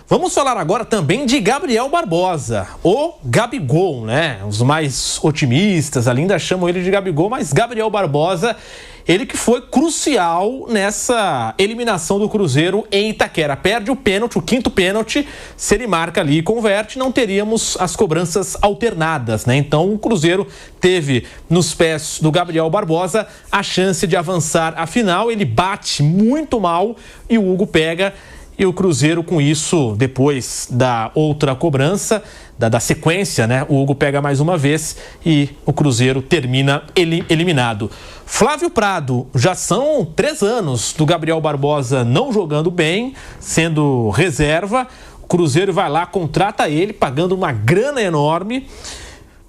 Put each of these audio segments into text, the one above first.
Vamos falar agora também de Gabriel Barbosa, o Gabigol, né? Os mais otimistas ali ainda chamam ele de Gabigol, mas Gabriel Barbosa, ele que foi crucial nessa eliminação do Cruzeiro em Itaquera. Perde o pênalti, o quinto pênalti, se ele marca ali e converte, não teríamos as cobranças alternadas, né? Então o Cruzeiro teve nos pés do Gabriel Barbosa a chance de avançar à final, ele bate muito mal e o Hugo pega. E o Cruzeiro, com isso, depois da outra cobrança, da sequência, né? O Hugo pega mais uma vez e o Cruzeiro termina eliminado. Flávio Prado, já são 3 anos do Gabriel Barbosa não jogando bem, sendo reserva. O Cruzeiro vai lá, contrata ele, pagando uma grana enorme.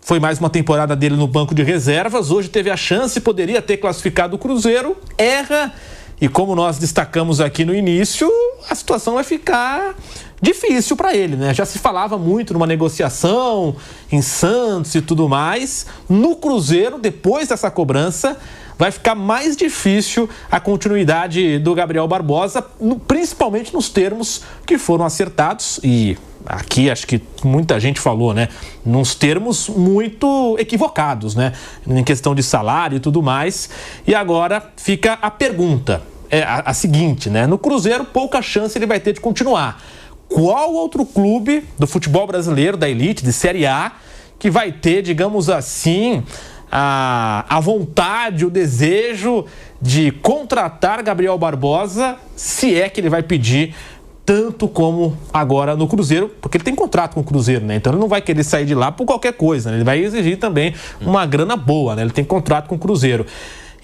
Foi mais uma temporada dele no banco de reservas. Hoje teve a chance, poderia ter classificado o Cruzeiro, erra. E como nós destacamos aqui no início, a situação vai ficar difícil para ele, né? Já se falava muito numa negociação em Santos e tudo mais. No Cruzeiro, depois dessa cobrança, vai ficar mais difícil a continuidade do Gabriel Barbosa, principalmente nos termos que foram acertados. E aqui acho que muita gente falou, né? Nos termos muito equivocados, né? Em questão de salário e tudo mais. E agora fica a pergunta, a seguinte, né? No Cruzeiro, pouca chance ele vai ter de continuar. Qual outro clube do futebol brasileiro, da elite, de Série A, que vai ter, digamos assim, a vontade, o desejo de contratar Gabriel Barbosa, se é que ele vai pedir tanto como agora no Cruzeiro, porque ele tem contrato com o Cruzeiro, né? Então ele não vai querer sair de lá por qualquer coisa, né? Ele vai exigir também uma grana boa, né? Ele tem contrato com o Cruzeiro.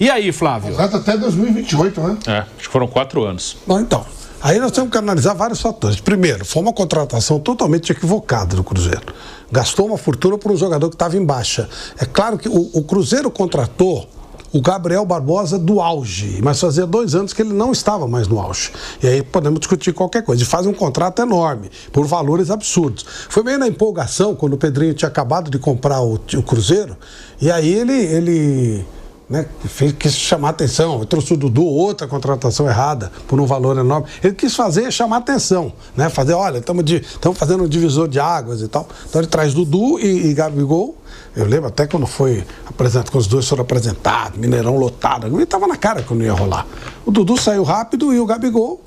E aí, Flávio? Contrato até 2028, né? Acho que foram 4 anos. Bom, então, aí nós temos que analisar vários fatores. Primeiro, foi uma contratação totalmente equivocada do Cruzeiro. Gastou uma fortuna por um jogador que estava em baixa. É claro que o Cruzeiro contratou o Gabriel Barbosa do auge, mas fazia 2 anos que ele não estava mais no auge. E aí podemos discutir qualquer coisa. E faz um contrato enorme, por valores absurdos. Foi meio na empolgação, quando o Pedrinho tinha acabado de comprar o Cruzeiro, e aí ele né, quis chamar atenção. Ele trouxe o Dudu, outra contratação errada, por um valor enorme. Ele quis chamar atenção, né? Fazer, olha, estamos fazendo um divisor de águas e tal. Então ele traz Dudu e Gabigol. Eu lembro até quando foi apresentado, quando os dois foram apresentados, Mineirão lotado, ele estava na cara que não ia rolar. O Dudu saiu rápido e o Gabigol,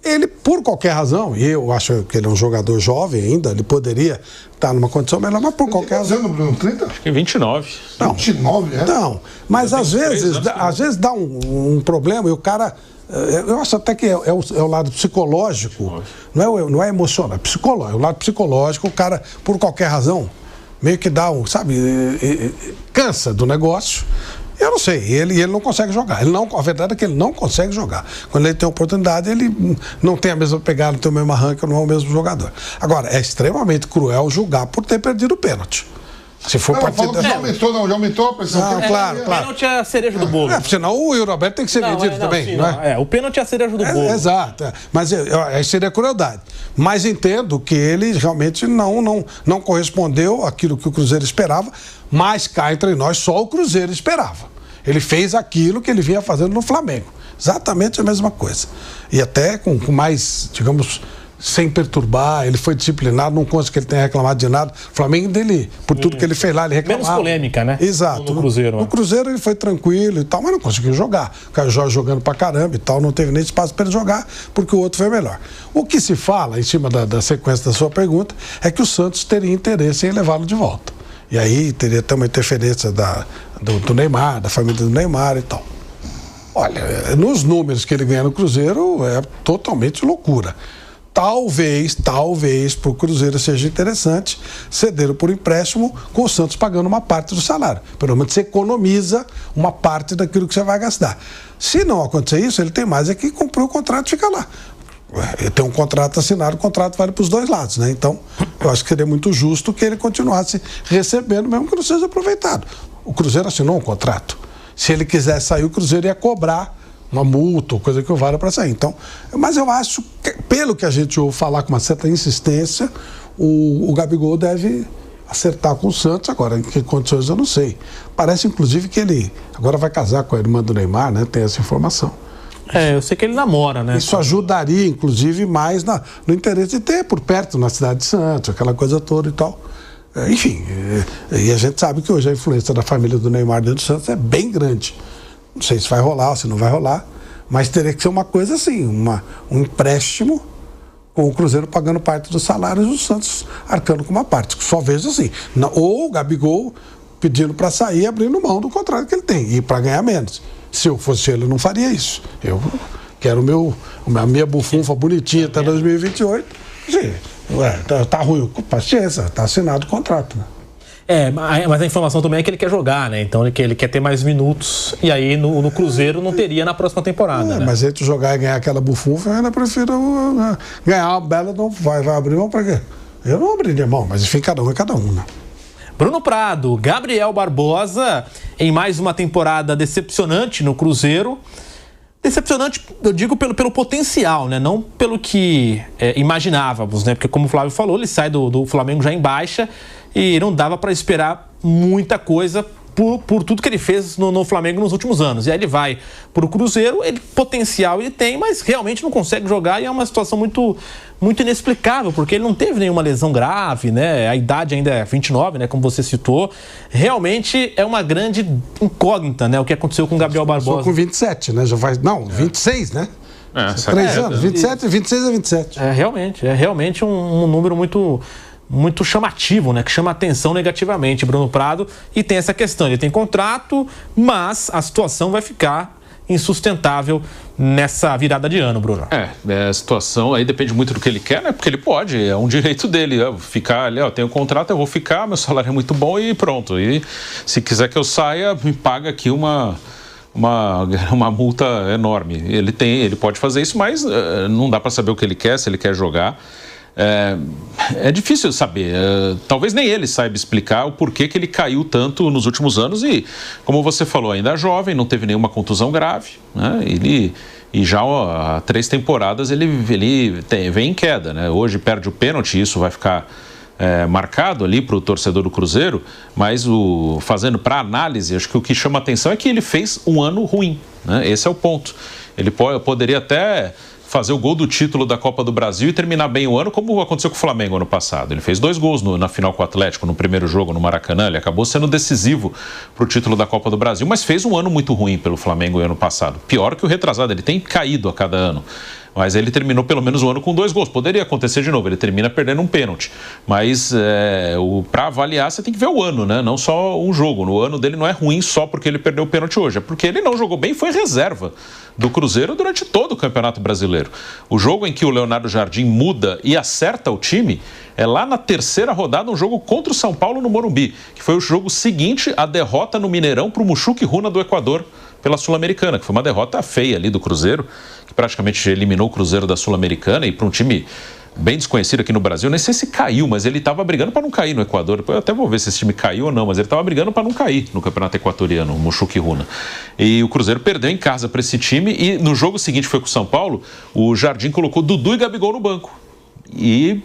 ele, por qualquer razão, e eu acho que ele é um jogador jovem ainda, ele poderia estar numa condição melhor, mas por qualquer razão. Bruno, 30? Acho que 29. Não, 29, é? Não, mas às vezes dá um problema e o cara. Eu acho até que é o lado psicológico, não é emocional, é psicológico. É o lado psicológico, o cara, por qualquer razão, meio que dá cansa do negócio. Eu não sei, ele não consegue jogar. A verdade é que ele não consegue jogar. Quando ele tem oportunidade, ele não tem a mesma pegada, não tem o mesmo arranque, não é o mesmo jogador. Agora, é extremamente cruel julgar por ter perdido o pênalti. Se for partido já aumentou a pressão. Não, claro. O pênalti é a cereja do bolo. Senão o Yuri Alberto tem que ser medido também, sim, não é? O pênalti é a cereja do bolo. Exato. Mas aí seria crueldade. Mas entendo que ele realmente não correspondeu àquilo que o Cruzeiro esperava, mas cá entre nós só o Cruzeiro esperava. Ele fez aquilo que ele vinha fazendo no Flamengo. Exatamente a mesma coisa. E até com mais, digamos, sem perturbar, ele foi disciplinado, não consta que ele tenha reclamado de nada. O Flamengo dele, por tudo que ele fez lá, ele reclamava. Menos polêmica, né? Exato. No Cruzeiro. No Cruzeiro ele foi tranquilo e tal, mas não conseguiu jogar. O Caio Jorge jogando pra caramba e tal, não teve nem espaço para ele jogar, porque o outro foi melhor. O que se fala, em cima da sequência da sua pergunta, é que o Santos teria interesse em levá-lo de volta. E aí teria até uma interferência do Neymar, da família do Neymar e tal. Olha, nos números que ele ganha no Cruzeiro, é totalmente loucura. Talvez para o Cruzeiro seja interessante ceder por empréstimo com o Santos pagando uma parte do salário. Pelo menos você economiza uma parte daquilo que você vai gastar. Se não acontecer isso, ele tem mais é que cumprir o contrato e fica lá. Ele tem um contrato assinado, o contrato vale para os dois lados, né? Então, eu acho que seria muito justo que ele continuasse recebendo, mesmo que não seja aproveitado. O Cruzeiro assinou um contrato. Se ele quisesse sair, o Cruzeiro ia cobrar uma multa ou coisa que o valha para sair. Então, mas eu acho que, pelo que a gente ouve falar com uma certa insistência, o Gabigol deve acertar com o Santos. Agora, em que condições eu não sei. Parece, inclusive, que ele agora vai casar com a irmã do Neymar, né? Tem essa informação. Eu sei que ele namora, né? Isso ajudaria, inclusive, mais no interesse de ter por perto na cidade de Santos, aquela coisa toda e tal. Enfim, e a gente sabe que hoje a influência da família do Neymar dentro do Santos é bem grande. Não sei se vai rolar ou se não vai rolar, mas teria que ser uma coisa assim, um empréstimo com o Cruzeiro pagando parte dos salários e o Santos arcando com uma parte. Só vejo assim. Ou o Gabigol pedindo para sair, abrindo mão do contrato que ele tem, e para ganhar menos. Se eu fosse ele, eu não faria isso. Eu quero a minha bufunfa bonitinha até 2028. Sim, tá ruim, paciência, tá assinado o contrato, né? Mas a informação também é que ele quer jogar, né? Então ele quer ter mais minutos. E aí no Cruzeiro não teria na próxima temporada, né? Mas entre jogar e ganhar aquela bufunfa, eu ainda prefiro ganhar uma bela, não vai abrir mão pra quê? Eu não abriria mão, mas enfim, cada um é cada um, né? Bruno Prado, Gabriel Barbosa, em mais uma temporada decepcionante no Cruzeiro. Decepcionante, eu digo, pelo potencial, né? Não pelo que imaginávamos, né? Porque, como o Flávio falou, ele sai do Flamengo já em baixa e não dava para esperar muita coisa por tudo que ele fez no Flamengo nos últimos anos. E aí ele vai pro Cruzeiro, potencial ele tem, mas realmente não consegue jogar e é uma situação muito inexplicável, porque ele não teve nenhuma lesão grave, né? A idade ainda é 29, né? Como você citou. Realmente é uma grande incógnita, né? O que aconteceu com o Gabriel Barbosa. Só com 27, né? Já faz... Não, 26, né? 3 anos, 27, 26 a 27. É realmente um número muito chamativo, né? Que chama atenção negativamente, Bruno Prado. E tem essa questão, ele tem contrato, mas a situação vai ficar insustentável nessa virada de ano, Bruno. A situação aí depende muito do que ele quer, né? Porque ele pode, é um direito dele, ficar ali, tenho um contrato, eu vou ficar, meu salário é muito bom e pronto. E se quiser que eu saia, me paga aqui uma multa enorme. Ele pode fazer isso, mas não dá para saber o que ele quer, se ele quer jogar. É difícil saber, talvez nem ele saiba explicar o porquê que ele caiu tanto nos últimos anos e, como você falou, ainda é jovem, não teve nenhuma contusão grave, né? E já há 3 temporadas ele vem em queda, né? Hoje perde o pênalti, isso vai ficar marcado ali para o torcedor do Cruzeiro, mas fazendo para análise, acho que o que chama atenção é que ele fez um ano ruim, né? Esse é o ponto. Ele poderia até fazer o gol do título da Copa do Brasil e terminar bem o ano, como aconteceu com o Flamengo ano passado. Ele fez 2 gols na final com o Atlético, no primeiro jogo no Maracanã. Ele acabou sendo decisivo para o título da Copa do Brasil, mas fez um ano muito ruim pelo Flamengo ano passado. Pior que o retrasado, ele tem caído a cada ano. Mas ele terminou pelo menos o ano com 2 gols. Poderia acontecer de novo, ele termina perdendo um pênalti. Mas para avaliar, você tem que ver o ano, né? Não só um jogo. O ano dele não é ruim só porque ele perdeu o pênalti hoje. É porque ele não jogou bem e foi reserva do Cruzeiro durante todo o Campeonato Brasileiro. O jogo em que o Leonardo Jardim muda e acerta o time é lá na 3ª rodada, um jogo contra o São Paulo no Morumbi, que foi o jogo seguinte à derrota no Mineirão para o Mushuc Runa do Equador pela Sul-Americana, que foi uma derrota feia ali do Cruzeiro, que praticamente eliminou o Cruzeiro da Sul-Americana, e para um time bem desconhecido aqui no Brasil, nem sei se caiu, mas ele estava brigando para não cair no Equador. Depois eu até vou ver se esse time caiu ou não, mas ele estava brigando para não cair no Campeonato Equatoriano, o Mushuc Runa. E o Cruzeiro perdeu em casa para esse time, e no jogo seguinte foi com o São Paulo, o Jardim colocou Dudu e Gabigol no banco. E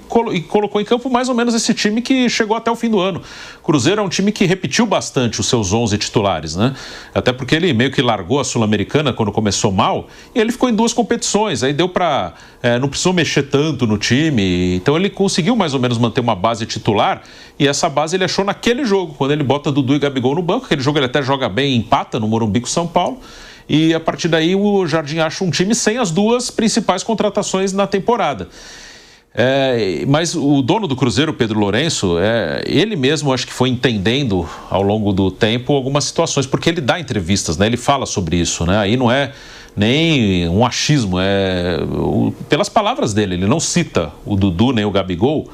colocou em campo mais ou menos esse time que chegou até o fim do ano. Cruzeiro é um time que repetiu bastante os seus 11 titulares, né? Até porque ele meio que largou a Sul-Americana quando começou mal, e ele ficou em 2 competições, aí deu para... não precisou mexer tanto no time, então ele conseguiu mais ou menos manter uma base titular, e essa base ele achou naquele jogo, quando ele bota Dudu e Gabigol no banco. Aquele jogo ele até joga bem e empata no Morumbi com São Paulo, e a partir daí o Jardim acha um time sem as 2 principais contratações na temporada. Mas o dono do Cruzeiro, Pedro Lourenço, ele mesmo acho que foi entendendo ao longo do tempo algumas situações, porque ele dá entrevistas, né? Ele fala sobre isso, né? Aí não é nem um achismo, pelas palavras dele. Ele não cita o Dudu nem o Gabigol,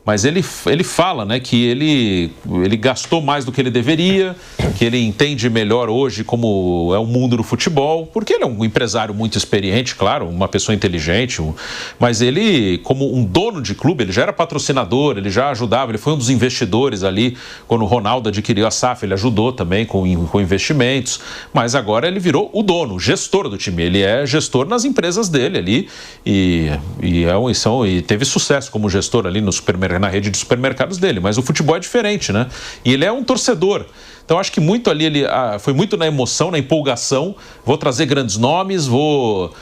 mas ele fala, né, que ele gastou mais do que ele deveria, que ele entende melhor hoje como é o mundo do futebol, porque ele é um empresário muito experiente, claro, uma pessoa inteligente, mas ele, como um dono de clube, ele já era patrocinador, ele já ajudava, ele foi um dos investidores ali, quando o Ronaldo adquiriu a SAF, ele ajudou também com investimentos, mas agora ele virou o dono, o gestor do time, ele é gestor nas empresas dele ali, e teve sucesso como gestor ali no supermercado é na rede de supermercados dele, mas o futebol é diferente, né? E ele é um torcedor. Então, acho que muito ali, foi muito na emoção, na empolgação. Vou trazer grandes nomes, o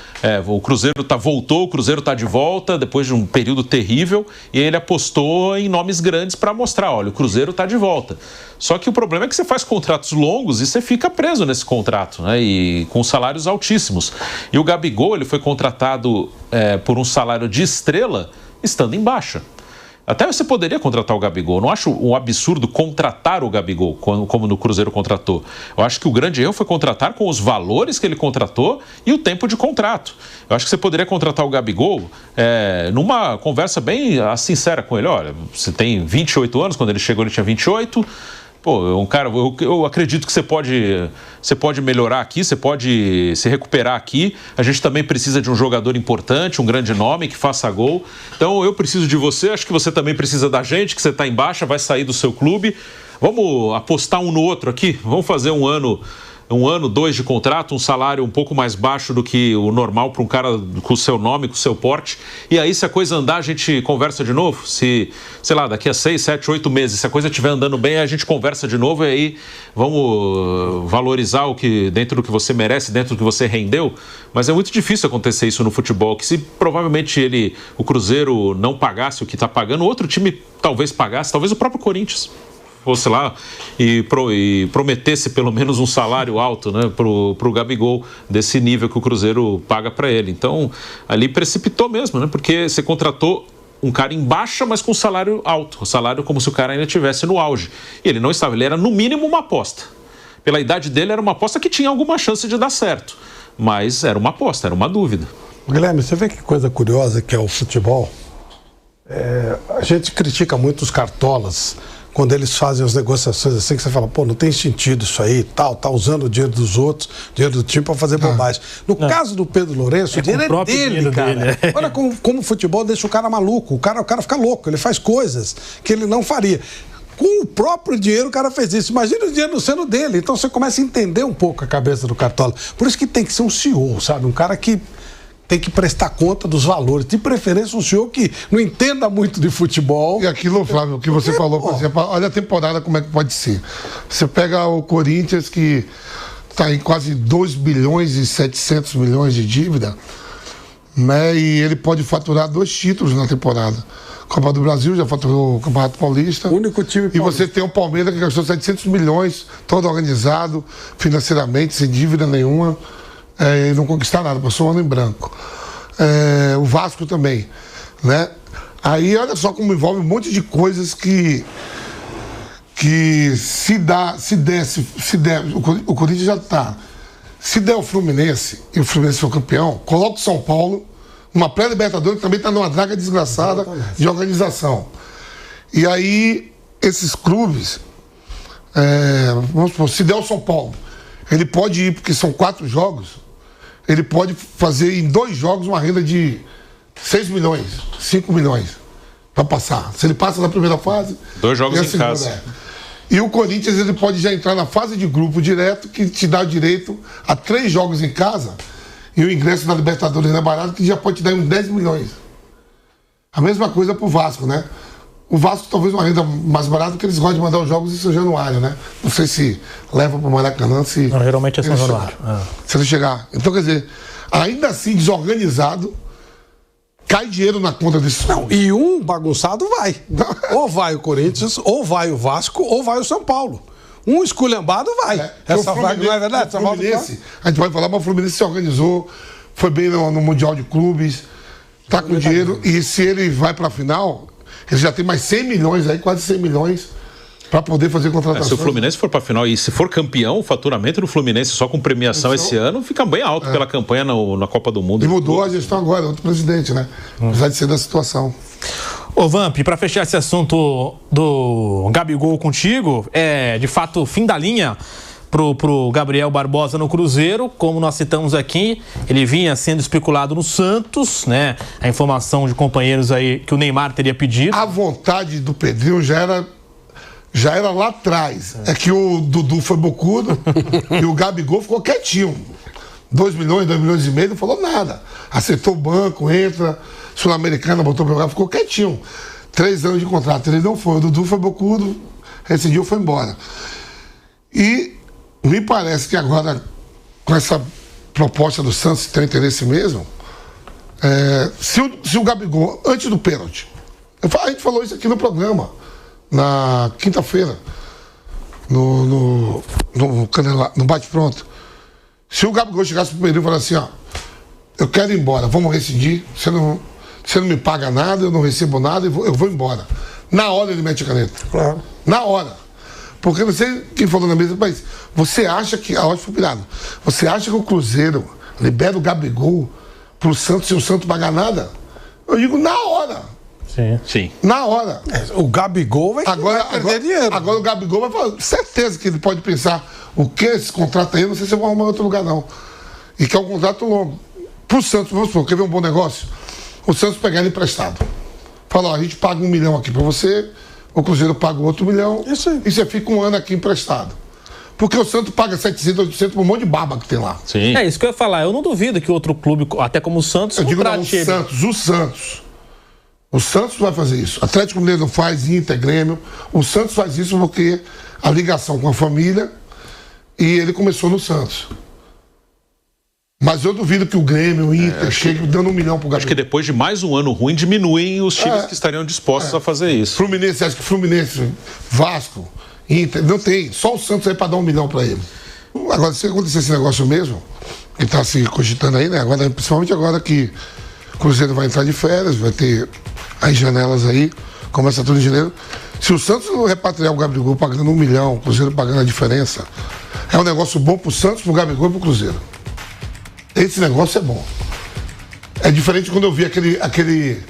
Cruzeiro voltou, o Cruzeiro está de volta, depois de um período terrível, e ele apostou em nomes grandes para mostrar, olha, o Cruzeiro está de volta. Só que o problema é que você faz contratos longos e você fica preso nesse contrato, né? E com salários altíssimos. E o Gabigol, ele foi contratado por um salário de estrela, estando em baixa. Até você poderia contratar o Gabigol. Eu não acho um absurdo contratar o Gabigol, como no Cruzeiro contratou. Eu acho que o grande erro foi contratar com os valores que ele contratou e o tempo de contrato. Eu acho que você poderia contratar o Gabigol numa conversa bem sincera com ele. Olha, você tem 28 anos, quando ele chegou ele tinha 28. Pô, um cara, eu acredito que você pode melhorar aqui, você pode se recuperar aqui. A gente também precisa de um jogador importante, um grande nome, que faça gol. Então, eu preciso de você, acho que você também precisa da gente, que você está em baixa, vai sair do seu clube. Vamos apostar um no outro aqui? Vamos fazer um ano, 2 de contrato, um salário um pouco mais baixo do que o normal para um cara com o seu nome, com o seu porte. E aí, se a coisa andar, a gente conversa de novo. Se, sei lá, daqui a 6, 7, 8 meses, se a coisa estiver andando bem, a gente conversa de novo e aí vamos valorizar o que dentro do que você merece, dentro do que você rendeu. Mas é muito difícil acontecer isso no futebol, que se provavelmente o Cruzeiro não pagasse o que está pagando, outro time talvez pagasse, talvez o próprio Corinthians fosse lá e prometesse pelo menos um salário alto, né, pro Gabigol, desse nível que o Cruzeiro paga para ele. Então, ali precipitou mesmo, né, porque você contratou um cara em baixa, mas com salário alto, o salário como se o cara ainda estivesse no auge. E ele não estava, ele era no mínimo uma aposta. Pela idade dele, era uma aposta que tinha alguma chance de dar certo, mas era uma aposta, era uma dúvida. Guilherme, você vê que coisa curiosa que é o futebol? A gente critica muito os cartolas quando eles fazem as negociações assim, que você fala, pô, não tem sentido isso aí, tá usando o dinheiro dos outros, dinheiro do time para fazer bobagem. No caso do Pedro Lourenço, o dinheiro é dele, cara. Dele. Olha como o futebol deixa o cara maluco, o cara fica louco, ele faz coisas que ele não faria. Com o próprio dinheiro o cara fez isso. Imagina o dinheiro sendo dele. Então você começa a entender um pouco a cabeça do cartola. Por isso que tem que ser um CEO, sabe? Um cara que tem que prestar conta dos valores. De preferência, um senhor que não entenda muito de futebol. E aquilo, Flávio, que você falou, por exemplo, olha a temporada como é que pode ser. Você pega o Corinthians, que está em quase 2 bilhões e 700 milhões de dívida, né? E ele pode faturar 2 títulos na temporada. Copa do Brasil, já faturou o Campeonato Paulista. O único time paulista. E você tem o Palmeiras, que gastou 700 milhões, todo organizado, financeiramente, sem dívida nenhuma. E não conquistar nada, passou um ano em branco. O Vasco também, né? Aí olha só como envolve um monte de coisas que se der, o Corinthians já está. Se der o Fluminense e o Fluminense for campeão, coloca o São Paulo numa pré-libertadores que também está numa draga desgraçada de organização. E aí esses clubes, vamos supor, se der o São Paulo, ele pode ir, porque são 4 jogos, ele pode fazer em 2 jogos uma renda de 6 milhões, 5 milhões para passar. Se ele passa na primeira fase... 2 jogos em casa. E o Corinthians, ele pode já entrar na fase de grupo direto, que te dá direito a 3 jogos em casa, e o ingresso na Libertadores não é barato, que já pode te dar uns 10 milhões. A mesma coisa pro Vasco, né? O Vasco talvez uma renda mais barata, porque eles gostam de mandar os jogos em São Januário, né? Não sei se leva para o Maracanã, se... Não, geralmente é São Januário. Se ele chegar. Então, quer dizer, ainda assim, desorganizado, cai dinheiro na conta desse... Não, e um bagunçado vai. Ou vai o Corinthians, ou vai o Vasco, ou vai o São Paulo. Um esculhambado vai. Essa vaga não é verdade? Fluminense, a gente vai falar, mas o Fluminense se organizou, foi bem no Mundial de Clubes, tá com dinheiro, e se ele vai para a final... Ele já tem mais 100 milhões aí, quase 100 milhões, para poder fazer contratações. Se o Fluminense for para a final e se for campeão, o faturamento do Fluminense só com premiação esse ano fica bem alto pela campanha na Copa do Mundo. E mudou a gestão agora, outro presidente, né? Apesar de ser da situação. Ô Vamp, para fechar esse assunto do Gabigol contigo, de fato fim da linha pro Gabriel Barbosa no Cruzeiro, como nós citamos aqui, ele vinha sendo especulado no Santos, né? A informação de companheiros aí que o Neymar teria pedido. A vontade do Pedrinho já era lá atrás. É que o Dudu foi bocudo e o Gabigol ficou quietinho. 2 milhões e meio, não falou nada. Acertou o banco, entra, Sul-Americana, botou pra jogar, ficou quietinho. 3 anos de contrato. Ele não foi. O Dudu foi bocudo, rescindiu, foi embora. E me parece que agora, com essa proposta do Santos, tem interesse mesmo, se o Gabigol, antes do pênalti, a gente falou isso aqui no programa, na quinta-feira, no bate-pronto. Se o Gabigol chegasse pro Pereira e falasse assim, ó, eu quero ir embora, vamos rescindir, você não me paga nada, eu não recebo nada, eu vou embora. Na hora ele mete a caneta. Claro. Na hora. Porque você, quem falou na mesa do país, você acha que, a hora foi pirado, você acha que o Cruzeiro libera o Gabigol pro Santos se o Santos pagar nada? Eu digo na hora. Sim. Na hora. O Gabigol vai perder dinheiro. Agora o Gabigol vai falar, certeza que ele pode pensar, o que esse contrato aí, eu não sei se eu vou arrumar em outro lugar não. E que é um contrato longo. Pro Santos, vamos supor, quer ver um bom negócio? O Santos pegar ele emprestado. Fala, ó, a gente paga 1 milhão aqui pra você, o Cruzeiro paga outro 1 milhão, isso aí. E você fica 1 ano aqui emprestado. Porque o Santos paga 700, 800 por um monte de baba que tem lá. Sim. É isso que eu ia falar. Eu não duvido que outro clube, até como o Santos, Eu digo não, contrate ele. O Santos vai fazer isso. Atlético Mineiro não faz, Inter, Grêmio. O Santos faz isso porque a ligação com a família e ele começou no Santos. Mas eu duvido que o Grêmio, o Inter, chegue dando 1 milhão pro Gabigol. Acho que depois de mais um ano ruim, diminuem os times que estariam dispostos a fazer isso. Fluminense, acho que Fluminense, Vasco, Inter, não tem. Só o Santos aí pra dar 1 milhão pra ele. Agora, se acontecer esse negócio mesmo, que tá se cogitando aí, né? Agora, principalmente agora que o Cruzeiro vai entrar de férias, vai ter as janelas aí, começa tudo em janeiro. Se o Santos não repatriar o Gabigol pagando 1 milhão, o Cruzeiro pagando a diferença, é um negócio bom pro Santos, pro Gabigol e pro Cruzeiro. Esse negócio é bom. É diferente quando eu vi aquele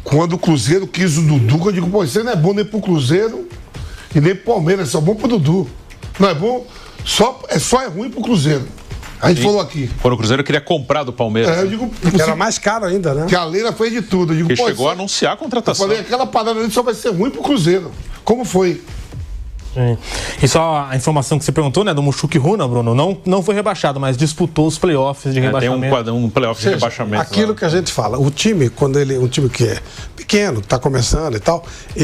quando o Cruzeiro quis o Dudu, eu digo, pô, isso não é bom nem pro Cruzeiro e nem pro Palmeiras, é só bom pro Dudu. Não é bom, só é ruim pro Cruzeiro. A gente falou aqui. Quando o Cruzeiro queria comprar do Palmeiras. Eu digo, que era mais caro ainda, né? Que a Leila fez de tudo. Eu digo, Ele pô, chegou a anunciar a contratação. Eu falei, aquela parada ali só vai ser ruim pro Cruzeiro. Como foi? Sim. E só a informação que você perguntou, né, do Mushuki Runa, Bruno, não foi rebaixado, mas disputou os playoffs de rebaixamento. Tem um playoff de rebaixamento. Aquilo que a gente fala, o time, quando um time que é pequeno, que está começando e tal, se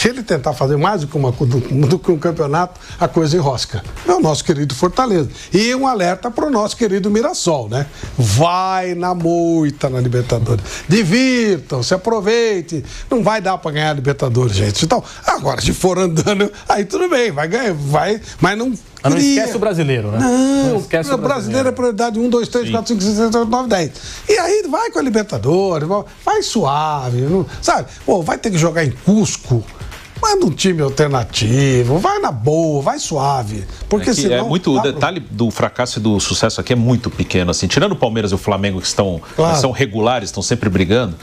ele tentar fazer mais do que um campeonato, a coisa enrosca. É o nosso querido Fortaleza. E um alerta para o nosso querido Mirassol, né? Vai na moita na Libertadores. Divirtam-se, aproveite. Não vai dar para ganhar a Libertadores, gente. Então, agora, se for andando, aí tudo bem, vai ganhar, mas não. Mas não esquece o brasileiro, né? Não esquece o brasileiro é prioridade 1, 2, 3, 4, 5, 6, 7, 8, 9, 10. E aí vai com a Libertadores, vai suave, sabe? Pô, vai ter que jogar em Cusco. Manda um time alternativo, vai na boa, vai suave. Porque senão. O detalhe do fracasso e do sucesso aqui é muito pequeno. Assim, tirando o Palmeiras e o Flamengo, que são regulares, estão sempre brigando.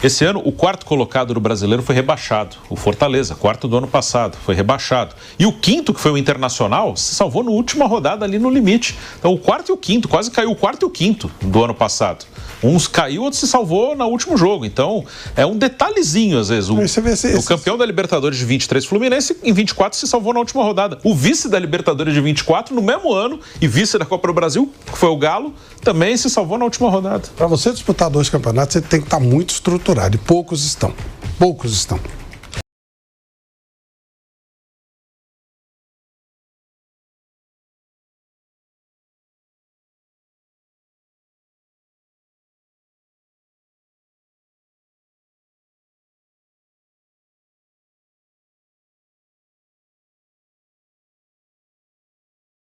Esse ano, o 4º colocado do brasileiro foi rebaixado. O Fortaleza, 4º do ano passado, foi rebaixado. E o 5º, que foi o Internacional, se salvou na última rodada ali no limite. Então, o 4º e o 5º, quase caiu o 4º e o 5º do ano passado. Uns caiu, outros se salvou no último jogo. Então, é um detalhezinho, às vezes. O campeão da Libertadores de 23, Fluminense, em 24 se salvou na última rodada. O vice da Libertadores de 24, no mesmo ano, e vice da Copa do Brasil, que foi o Galo, também se salvou na última rodada. Para você disputar 2 campeonatos, você tem que estar muito estruturado. E poucos estão.